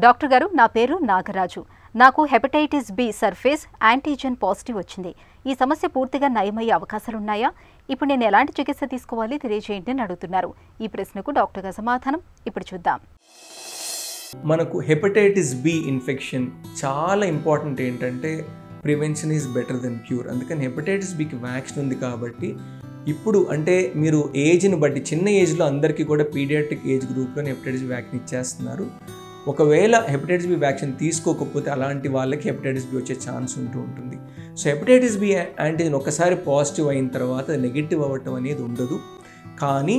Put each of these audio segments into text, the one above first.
Doctor గారు, నా పేరు నాగరాజు. నాకు hepatitis B surface antigen positive వచ్చింది. ఈ సమస్య పూర్తిగా నయమయ్యే అవకాశాలున్నాయా? ఇప్పుడు నేను ఎలాంటి చికిత్స తీసుకోవాలి తెలియజేయండి అని అడుగుతున్నారు. ఈ ప్రశ్నకు డాక్టర్ గారి సమాధానం ఇప్పుడు చూద్దాం. మనకు హెపటైటిస్ బి ఇన్ఫెక్షన్ చాలా ఇంపార్టెంట్. ఏంటంటే prevention is better than cure. అందుకని హెపటైటిస్ బికి వ్యాక్సిన్ ఉంది కాబట్టి ఇప్పుడు అంటే మీరు ఏజ్ని బట్టి చిన్న ఏజ్లో అందరికీ కూడా పీడియాట్రిక్ ఏజ్ గ్రూప్లో హెపటైటిస్ బి వ్యాక్సిన్ ఇచ్చేస్తున్నారు. ఒకవేళ హెపటైటిస్ బి వ్యాక్సిన్ తీసుకోకపోతే అలాంటి వాళ్ళకి హెపటైటిస్ బి వచ్చే ఛాన్స్ ఉంటుంది. సో హెపటైటిస్ బి యాంటీజెన్ ఒకసారి పాజిటివ్ అయిన తర్వాత నెగిటివ్ అవ్వటం అనేది ఉండదు. కానీ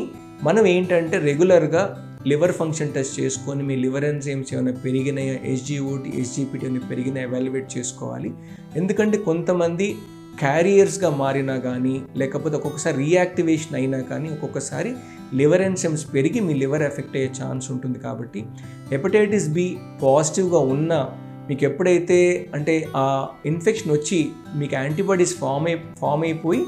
మనం ఏంటంటే రెగ్యులర్గా లివర్ ఫంక్షన్ టెస్ట్ చేసుకొని మీ లివర్ ఎంజైమ్స్ ఏమైనా పెరిగినాయా, SGOT, SGPT ఏమైనా పెరిగినా ఎవాల్యుయేట్ చేసుకోవాలి. ఎందుకంటే కొంతమంది క్యారియర్స్గా మారినా కానీ లేకపోతే ఒక్కొక్కసారి రీయాక్టివేషన్ అయినా కానీ ఒక్కొక్కసారి లివర్ ఎంజైమ్స్ పెరిగి మీ లివర్ ఎఫెక్ట్ అయ్యే ఛాన్స్ ఉంటుంది. కాబట్టి హెపటైటిస్ బి పాజిటివ్గా ఉన్న మీకు ఎప్పుడైతే అంటే ఆ ఇన్ఫెక్షన్ వచ్చి మీకు యాంటీబాడీస్ ఫామ్ అయిపోయి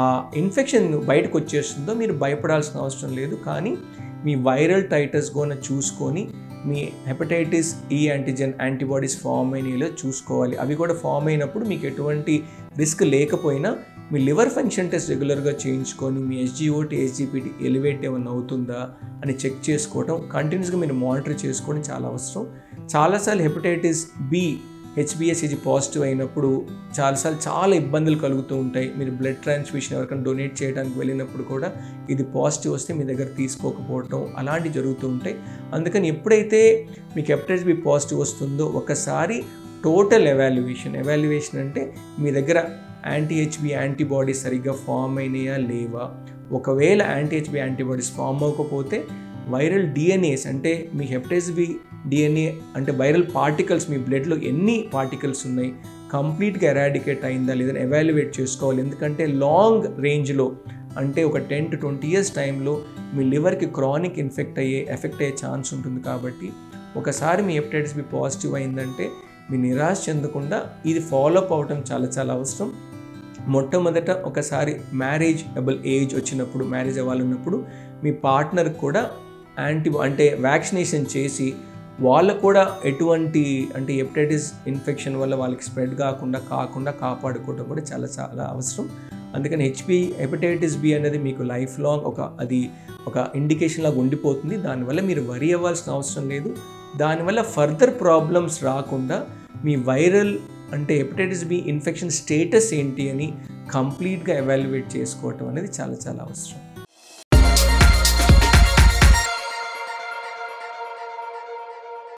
ఆ ఇన్ఫెక్షన్ బయటకు వచ్చేస్తుందో మీరు భయపడాల్సిన అవసరం లేదు. కానీ మీ వైరల్ టైటస్ కూడా చూసుకొని మీ హెపటైటిస్ ఈ యాంటీజెన్ యాంటీబాడీస్ ఫామ్ అయినలో చూసుకోవాలి. అవి కూడా ఫామ్ అయినప్పుడు మీకు ఎటువంటి రిస్క్ లేకపోయినా మీ లివర్ ఫంక్షన్ టెస్ట్ రెగ్యులర్గా చేయించుకొని మీ SGOT, SGPT ఎలివేట్ ఏమైనా అవుతుందా అని చెక్ చేసుకోవడం, కంటిన్యూస్గా మీరు మానిటర్ చేసుకోవడం చాలా అవసరం. చాలాసార్లు హెపటైటిస్ బి HBsAg పాజిటివ్ అయినప్పుడు చాలాసార్లు చాలా ఇబ్బందులు కలుగుతూ ఉంటాయి. మీరు బ్లడ్ ట్రాన్స్ఫ్యూషన్ ఎవరికైనా డొనేట్ చేయడానికి వెళ్ళినప్పుడు కూడా ఇది పాజిటివ్ వస్తే మీ దగ్గర తీసుకోకపోవటం అలాంటివి జరుగుతూ ఉంటాయి. అందుకని ఎప్పుడైతే మీకు హెపటైటిస్ బి పాజిటివ్ వస్తుందో ఒకసారి టోటల్ ఎవాల్యుయేషన్ అంటే మీ దగ్గర యాంటీ-HB యాంటీబాడీస్ సరిగ్గా ఫామ్ అయినాయా లేవా. ఒకవేళ యాంటీ-HB యాంటీబాడీస్ ఫామ్ అవ్వకపోతే వైరల్ DNAs అంటే మీ హెపటైటిస్ బి DNA అంటే వైరల్ పార్టికల్స్ మీ బ్లడ్లో ఎన్ని పార్టికల్స్ ఉన్నాయి, కంప్లీట్గా ఎరాడికేట్ అయిందా లేదని ఎవాల్యుయేట్ చేసుకోవాలి. ఎందుకంటే లాంగ్ రేంజ్లో అంటే ఒక 10 to 20 years టైంలో మీ లివర్కి క్రానిక్ ఎఫెక్ట్ అయ్యే ఛాన్స్ ఉంటుంది. కాబట్టి ఒకసారి మీ హెపటైటిస్ బి పాజిటివ్ అయిందంటే మీ నిరాశ చెందకుండా ఇది ఫాలోఅప్ అవ్వటం చాలా అవసరం. మొట్టమొదట ఒకసారి మ్యారేజబుల్ ఏజ్ వచ్చినప్పుడు, మ్యారేజ్ అవ్వాలన్నప్పుడు మీ పార్ట్నర్కి కూడా అంటే వ్యాక్సినేషన్ చేసి వాళ్ళకు కూడా ఎటువంటి అంటే హెపటైటిస్ ఇన్ఫెక్షన్ వల్ల వాళ్ళకి స్ప్రెడ్ కాకుండా కాపాడుకోవడం కూడా చాలా అవసరం. అందుకని హెపటైటిస్ బి అనేది మీకు లైఫ్ లాంగ్ ఒక ఇండికేషన్ లాగా ఉండిపోతుంది. దానివల్ల మీరు వరీ అవ్వాల్సిన అవసరం లేదు. దానివల్ల ఫర్దర్ ప్రాబ్లమ్స్ రాకుండా మీ వైరల్ అంటే హెపటైటిస్ బి ఇన్ఫెక్షన్ స్టేటస్ ఏంటి అని కంప్లీట్గా ఎవాల్యుయేట్ చేసుకోవటం అనేది చాలా అవసరం.